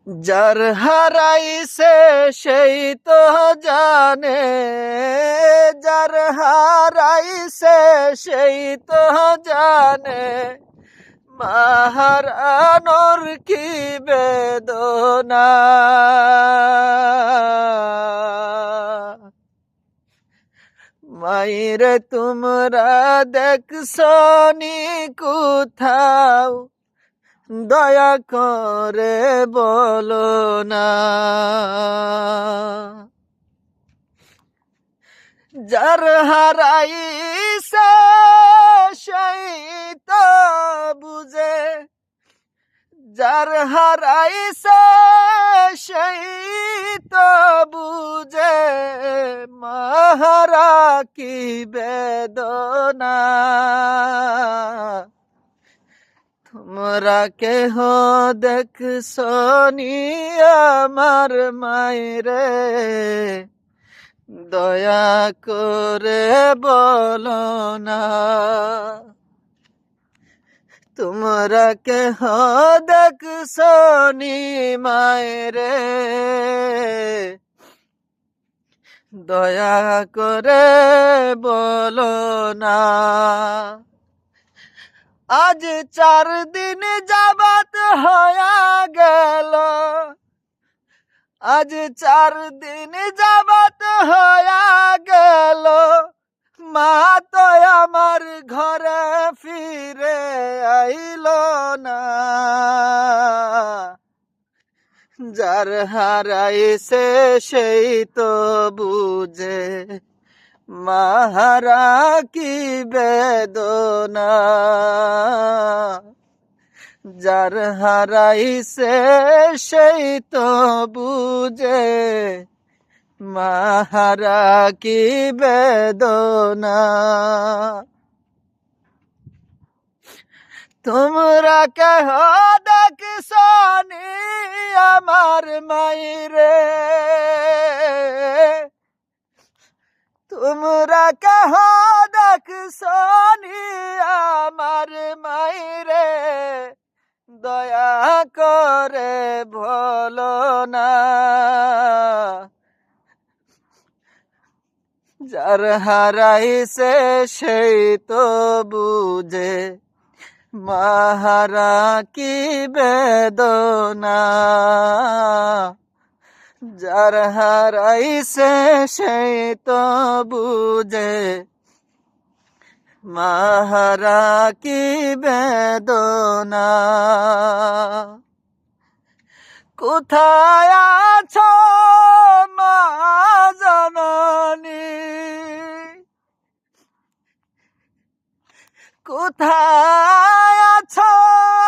যার হারাইছে সেই তো জানে, যার হারাইছে সেই তো জানে, মা হারানোর কি বেদনা। মায়েরে তোমরা দেখছনি কোথাও, দয়া করে বলো না। যার হারাইছে সেই তো বুঝে, যার হারাইছে সেই তো বুঝে, মাহারা কি বেদনা। তোমরা কেহ দেখছনি আমার মায়েরে, দয়া করে বলো না। তোমরা কেহ দেখছনি মায়েরে, দয়া করে বলো না। আজ 4 দিন যাবত হয়া গেল, আজ 4 দিন যাবত হয়া গেল, মা তো আমার ঘরে ফিরে আইল না। যার হারাইছে সেই তো বুঝে, মাহারা কি বেদনা। যার হারাইছে সেই তো বুঝে, মাহারা কি বেদনা। তোমরা কেহ দেখছনি আমার মাইরে, তোমরা কেহ দেখছনি আমার মাইরে, দয়া করে বলো না। যার হারাইছে সেই তো বুঝে, মাহারা কি বেদনা। যার হারাইছে সেই তো বুঝে, মাহারা কি বেদনা। কোথায় আছো মা জননী, কোথায় আছো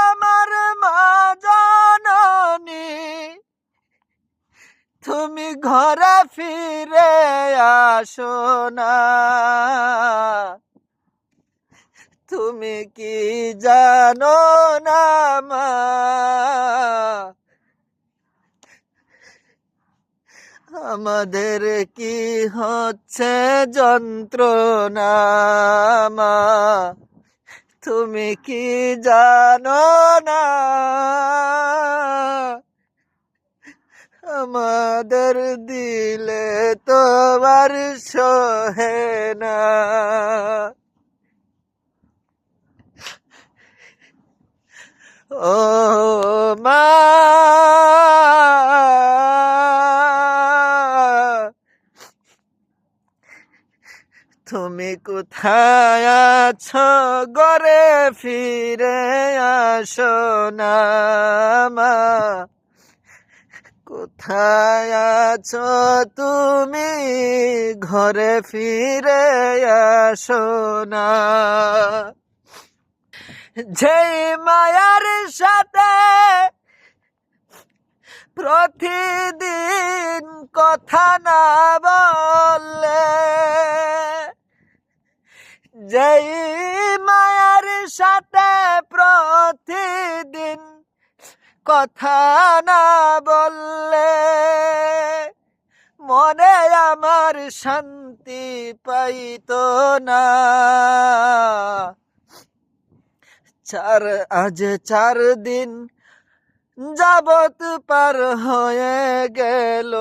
আমার মা জননী, তুমি ঘরে ফিরে আসো না। তুমি কি জানো না মা, আমাদের কি হচ্ছে যন্ত্রণা। মা তুমি কি জানো না, আমাদের দিলে তোমার সহে না। ও মা, তুমি কোথায় আছো, ঘরে ফিরে আসো না। মা কোথায় আছো তুমি, ঘরে ফিরে আসো না। যেই মায়ার সাথে প্রতিদিন কথা না বললে, যেই মায়ার সাথে প্রতিদিন কথা না বললে, মনে আমার শান্তি পাইতো না। আজ 4 দিন যাবত পার হয়ে গেল,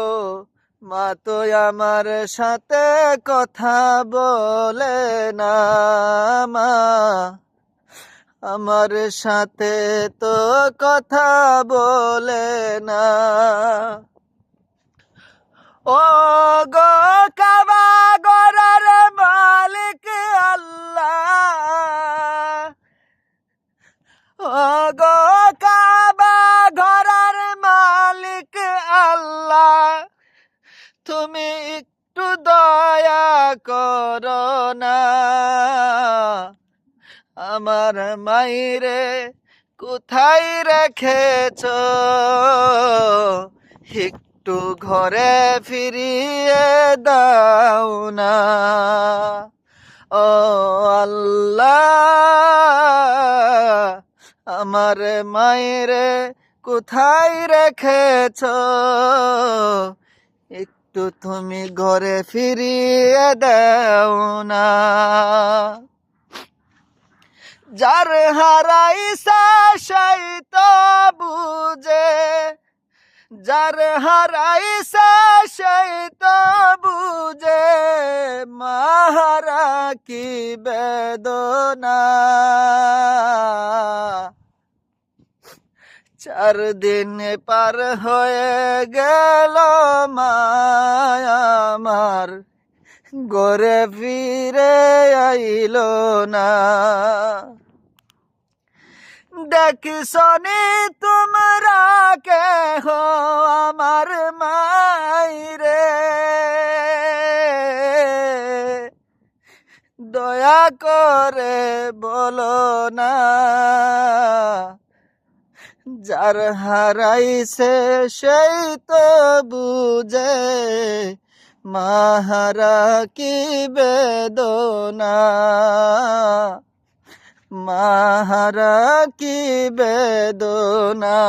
মা তো আমার সাথে কথা বলে না। মা আমার সাথে তো কথা বলে না। ও গো কাবা গরার মালিক আল্লাহ, ও গো কাবা ঘরার মালিক আল্লাহ, তুমি একটু দয়া করো না। আমার মাইরে কোথায় রেখেছ, একটু ঘরে ফিরিয়ে দাও না। ও আল্লাহ, আমার মায়েরে কোথায় রেখেছ, একটু তুমি ঘরে ফিরিয়ে দাও না। যার হারাইসা সেই তো বুঝে, যার হারাইসা সেই তো বুঝে, মাহারা কি বেদনা। 4 দিন পার হয়ে গেল, মায় আমার ঘরে ফিরে আইল না। দেখছনি তোমরা কেহ আমার মাইরে, দয়া করে বলো না। যার হারাইছে সেই তো বুঝে, মাহারা কি বেদনা। মাহারা কি বেদনা।